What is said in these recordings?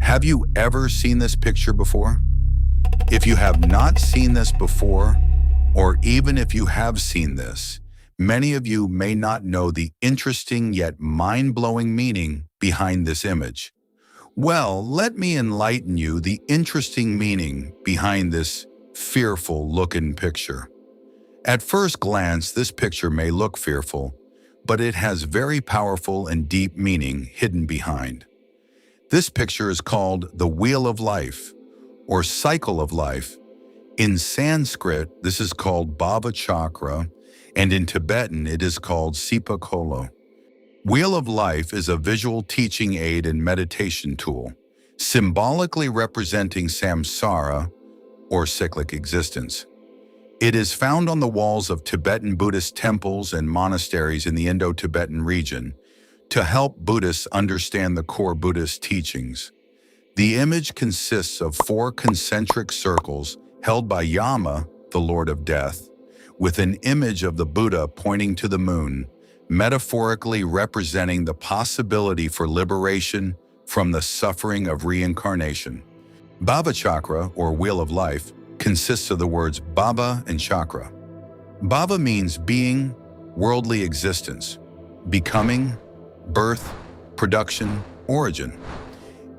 Have you ever seen this picture before? If you have not seen this before, or even if you have seen this, many of you may not know the interesting yet mind-blowing meaning behind this image. Well, let me enlighten you the interesting meaning behind this fearful-looking picture. At first glance, this picture may look fearful, but it has very powerful and deep meaning hidden behind. This picture is called the Wheel of Life, or Cycle of Life. In Sanskrit, this is called Bhava Chakra, and in Tibetan, it is called Sipa Kolo. Wheel of Life is a visual teaching aid and meditation tool, symbolically representing samsara, or cyclic existence. It is found on the walls of Tibetan Buddhist temples and monasteries in the Indo-Tibetan region to help Buddhists understand the core Buddhist teachings. The image consists of 4 concentric circles held by Yama, the Lord of Death, with an image of the Buddha pointing to the moon, metaphorically representing the possibility for liberation from the suffering of reincarnation. Bhava Chakra, or Wheel of Life, consists of the words Bhava and Chakra. Bhava means being, worldly existence, becoming, birth, production, origin.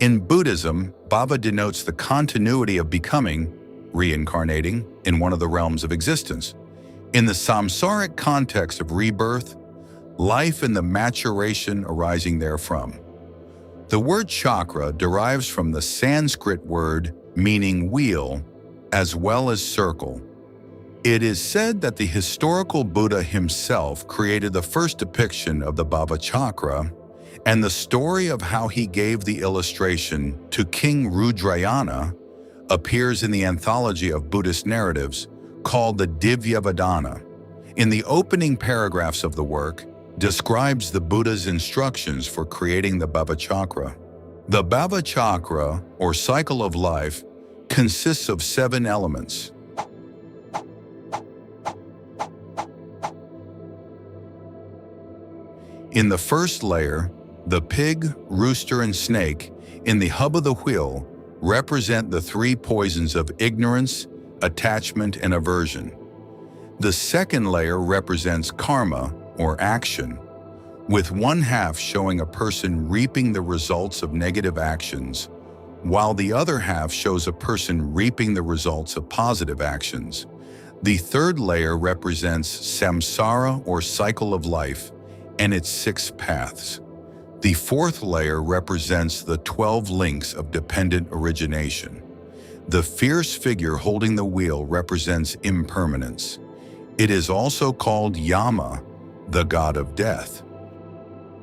In Buddhism, Bhava denotes the continuity of becoming, reincarnating, in one of the realms of existence. In the samsaric context of rebirth, life and the maturation arising therefrom. The word chakra derives from the Sanskrit word meaning wheel, as well as circle. It is said that the historical Buddha himself created the first depiction of the Bhava Chakra, and the story of how he gave the illustration to King Rudrayana appears in the anthology of Buddhist narratives called the Divyavadana. In the opening paragraphs of the work, describes the Buddha's instructions for creating the Bhava Chakra. The Bhava Chakra, or cycle of life, consists of 7 elements. In the first layer, the pig, rooster, and snake in the hub of the wheel represent the 3 poisons of ignorance, attachment, and aversion. The second layer represents karma, or action, with 1/2 showing a person reaping the results of negative actions, while the other half shows a person reaping the results of positive actions. The third layer represents samsara, or cycle of life, and its 6 paths. The fourth layer represents the 12 links of dependent origination. The fierce figure holding the wheel represents impermanence. It is also called Yama, the god of death.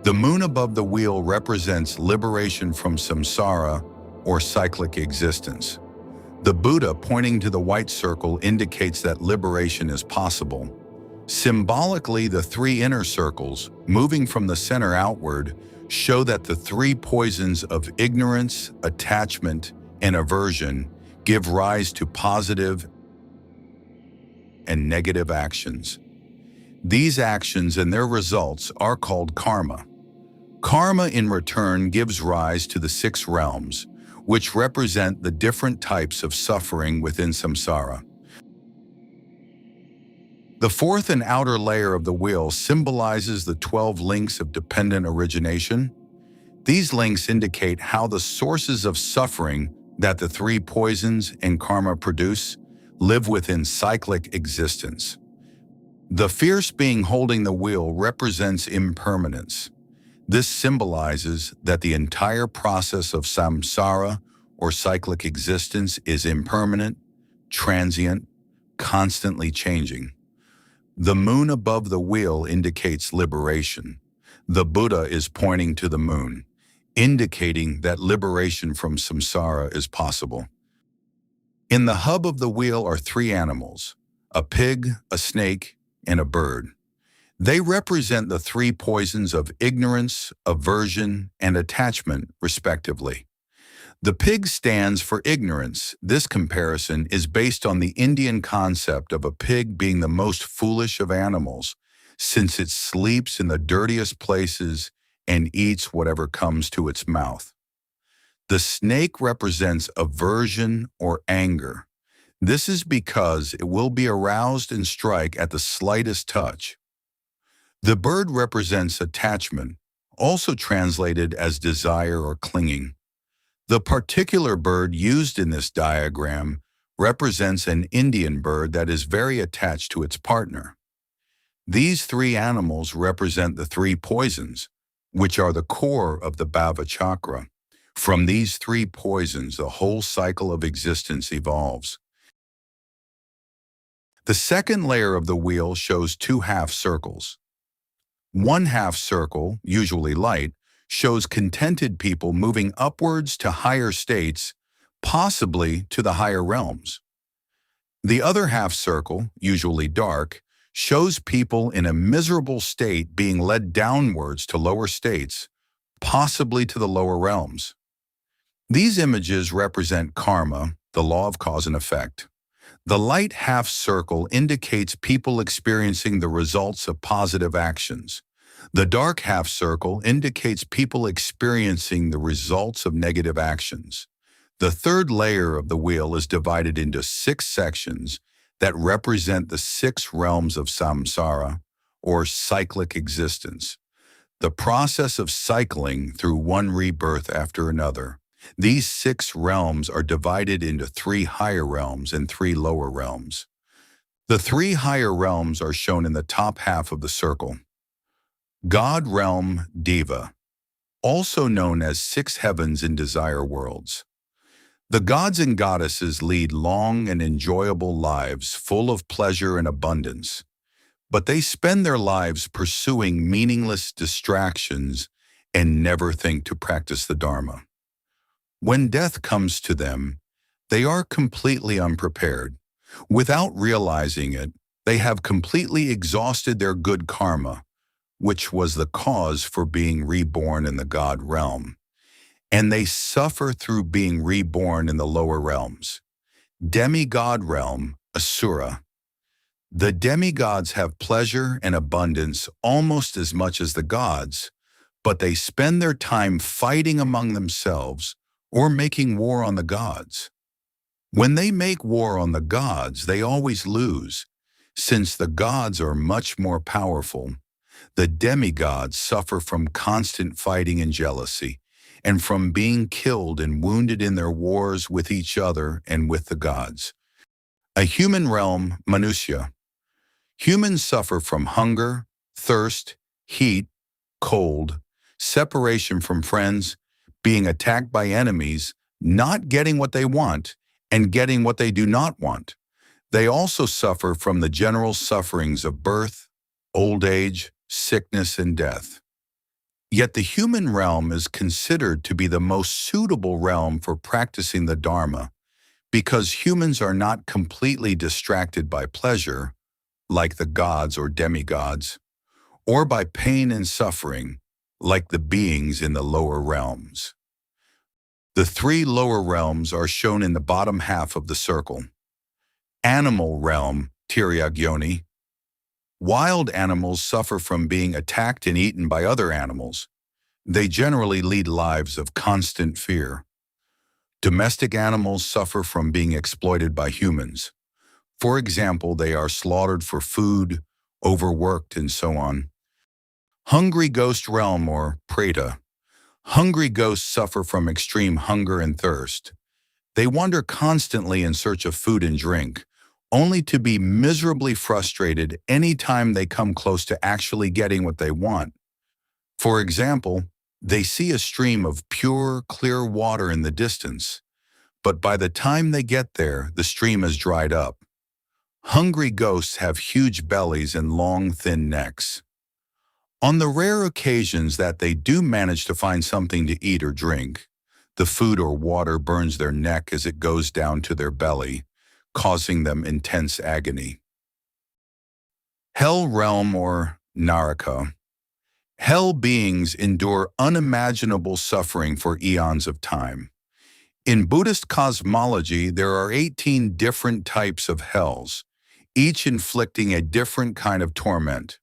The moon above the wheel represents liberation from samsara, or cyclic existence. The Buddha pointing to the white circle indicates that liberation is possible. Symbolically, the 3 inner circles, moving from the center outward, show that the 3 poisons of ignorance, attachment, and aversion give rise to positive and negative actions. These actions and their results are called karma. Karma, in return, gives rise to the 6 realms, which represent the different types of suffering within samsara. The fourth and outer layer of the wheel symbolizes the 12 links of dependent origination. These links indicate how the sources of suffering that the 3 poisons and karma produce live within cyclic existence. The fierce being holding the wheel represents impermanence. This symbolizes that the entire process of samsara, or cyclic existence, is impermanent, transient, constantly changing. The moon above the wheel indicates liberation. The Buddha is pointing to the moon, indicating that liberation from samsara is possible. In the hub of the wheel are 3 animals, a pig, a snake, and a bird. They represent the 3 poisons of ignorance, aversion, and attachment, respectively. The pig stands for ignorance. This comparison is based on the Indian concept of a pig being the most foolish of animals, since it sleeps in the dirtiest places and eats whatever comes to its mouth. The snake represents aversion or anger. This is because it will be aroused and strike at the slightest touch. The bird represents attachment, also translated as desire or clinging. The particular bird used in this diagram represents an Indian bird that is very attached to its partner. These three animals represent the three poisons, which are the core of the Bhava Chakra. From these three poisons, the whole cycle of existence evolves. The second layer of the wheel shows two half circles. One half circle, usually light, shows contented people moving upwards to higher states, possibly to the higher realms. The other half circle, usually dark, shows people in a miserable state being led downwards to lower states, possibly to the lower realms. These images represent karma, the law of cause and effect. The light half circle indicates people experiencing the results of positive actions. The dark half circle indicates people experiencing the results of negative actions. The third layer of the wheel is divided into 6 sections that represent the 6 realms of samsara, or cyclic existence. The process of cycling through one rebirth after another. These 6 realms are divided into 3 higher realms and 3 lower realms. The 3 higher realms are shown in the top half of the circle. God realm Deva, also known as 6 heavens and desire worlds. The gods and goddesses lead long and enjoyable lives full of pleasure and abundance, but they spend their lives pursuing meaningless distractions and never think to practice the Dharma. When death comes to them, they are completely unprepared. Without realizing it, they have completely exhausted their good karma, which was the cause for being reborn in the God realm, and they suffer through being reborn in the lower realms. Demigod realm, Asura. The demigods have pleasure and abundance almost as much as the gods, but they spend their time fighting among themselves or making war on the gods. When they make war on the gods, they always lose, since the gods are much more powerful. The demigods suffer from constant fighting and jealousy, and from being killed and wounded in their wars with each other and with the gods. A human realm, Manusya. Humans suffer from hunger, thirst, heat, cold, separation from friends, being attacked by enemies, not getting what they want, and getting what they do not want. They also suffer from the general sufferings of birth, old age, sickness, and death. Yet the human realm is considered to be the most suitable realm for practicing the Dharma because humans are not completely distracted by pleasure, like the gods or demigods, or by pain and suffering, like the beings in the lower realms. The 3 lower realms are shown in the bottom half of the circle. Animal realm, Tiryagyoni. Wild animals suffer from being attacked and eaten by other animals. They generally lead lives of constant fear. Domestic animals suffer from being exploited by humans. For example, they are slaughtered for food, overworked, and so on. Hungry ghost realm, or Preta. Hungry ghosts suffer from extreme hunger and thirst. They wander constantly in search of food and drink, only to be miserably frustrated any time they come close to actually getting what they want. For example, they see a stream of pure, clear water in the distance, but by the time they get there, the stream has dried up. Hungry ghosts have huge bellies and long, thin necks. On the rare occasions that they do manage to find something to eat or drink, the food or water burns their neck as it goes down to their belly, causing them intense agony. Hell realm, or Naraka. Hell beings endure unimaginable suffering for eons of time. In Buddhist cosmology, there are 18 different types of hells, each inflicting a different kind of torment.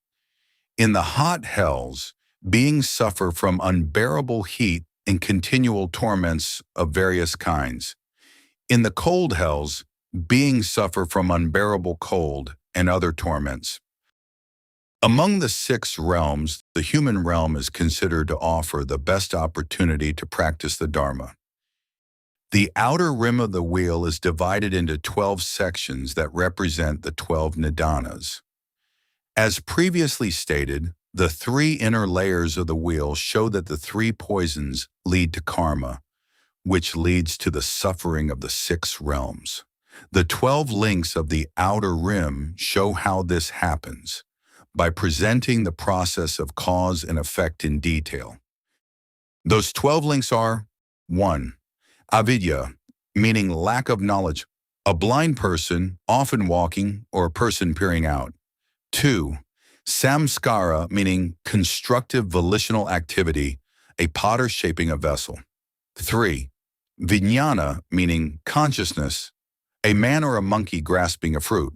In the hot hells, beings suffer from unbearable heat and continual torments of various kinds. In the cold hells, beings suffer from unbearable cold and other torments. Among the 6 realms, the human realm is considered to offer the best opportunity to practice the Dharma. The outer rim of the wheel is divided into 12 sections that represent the 12 nidanas. As previously stated, the 3 inner layers of the wheel show that the 3 poisons lead to karma, which leads to the suffering of the 6 realms. The 12 links of the outer rim show how this happens, by presenting the process of cause and effect in detail. Those 12 links are: 1. Avidya, meaning lack of knowledge, a blind person, often walking, or a person peering out. 2. Samskara, meaning constructive volitional activity, a potter shaping a vessel. 3. Vijnana, meaning consciousness, a man or a monkey grasping a fruit.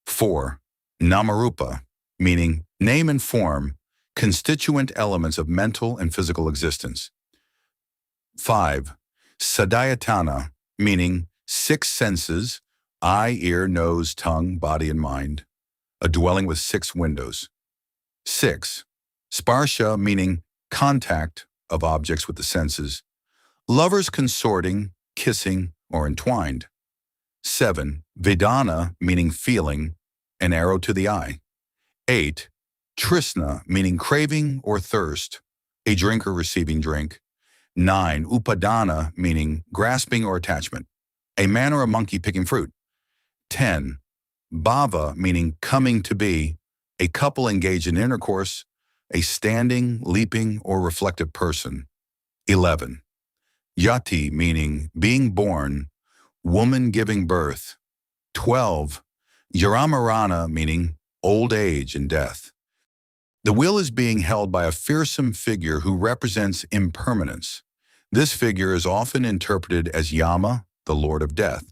4. Namarupa, meaning name and form, constituent elements of mental and physical existence. 5. Sadayatana, meaning 6 senses, eye, ear, nose, tongue, body, and mind, a dwelling with 6 windows. 6. Sparsha, meaning contact of objects with the senses, lovers consorting, kissing, or entwined. 7. Vedana, meaning feeling, an arrow to the eye. 8. Trishna, meaning craving or thirst, a drinker receiving drink. 9. Upadana, meaning grasping or attachment, a man or a monkey picking fruit. 10. Bhava, meaning coming to be, a couple engaged in intercourse, a standing, leaping, or reflective person. 11. Yati, meaning being born, woman giving birth. 12. Yaramarana, meaning old age and death. The wheel is being held by a fearsome figure who represents impermanence. This figure is often interpreted as Yama, the Lord of Death.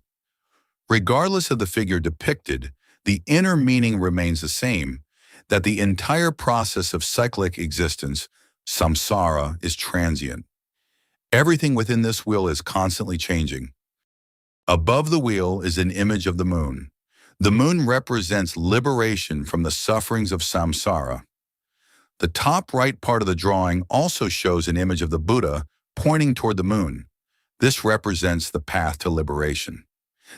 Regardless of the figure depicted, the inner meaning remains the same, that the entire process of cyclic existence, samsara, is transient. Everything within this wheel is constantly changing. Above the wheel is an image of the moon. The moon represents liberation from the sufferings of samsara. The top right part of the drawing also shows an image of the Buddha pointing toward the moon. This represents the path to liberation.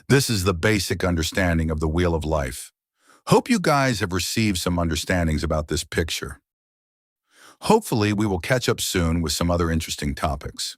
This is the basic understanding of the wheel of life. Hope you guys have received some understandings about this picture. Hopefully, we will catch up soon with some other interesting topics.